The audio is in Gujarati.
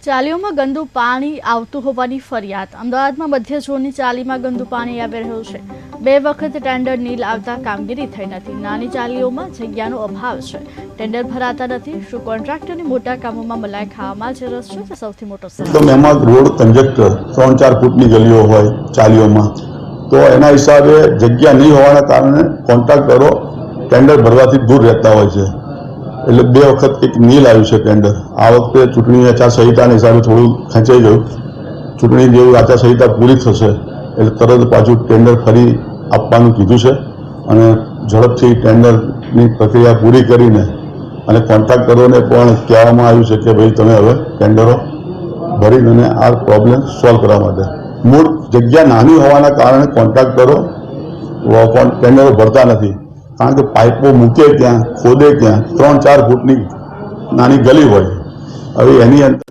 ચાલીઓમાં ગંદુ પાણી આવતું હોવાની ફરિયાદ। અમદાવાદમાં મધ્ય ઝોનની ચાલીમાં ગંદુ પાણી આવી રહ્યું છે। 2 વખત ટેન્ડર નીલ આવતા કામગીરી થઈ નથી। નાની ચાલીઓમાં જગ્યાનો અભાવ છે। ટેન્ડર ભરાતા નથી। શું કોન્ટ્રાક્ટરની મોટા કામોમાં મલાઈ ખાવામાં જ રસ છે? તે સૌથી મોટો સવાલ। તો એમાં રોડ કંજક્ટર 3-4 ફૂટની ગલીઓ હોય ચાલીઓમાં, તો એના હિસાબે જગ્યા નહીં હોવાના કારણે કોન્ટ્રાક્ટરો ટેન્ડર ભરવાથી દૂર રહેતા હોય છે। એટલે 2 વખત એક નીલ આવ્યું છે ટેન્ડર। આ વખતે ચૂંટણી આચારસંહિતાના હિસાબે થોડું ખેંચાઈ ગયું। ચૂંટણી જેવું આચારસંહિતા પૂરી થશે એટલે તરત પાછું ટેન્ડર ફરી આપવાનું કીધું છે અને ઝડપથી ટેન્ડરની પ્રક્રિયા પૂરી કરીને અને કોન્ટ્રાક્ટરોને પણ કહેવામાં આવ્યું છે કે ભાઈ તમે હવે ટેન્ડરો ભરીને અને આ પ્રોબ્લેમ સોલ્વ કરવા માટે। મૂળ જગ્યા નાની હોવાના કારણે કોન્ટ્રાક્ટરો ટેન્ડરો ભરતા નથી, કારણ કે પાઇપો મૂકે ત્યાં, ખોદે ત્યાં 3-4 ફૂટની નાની ગલી હોય। હવે એની અંદર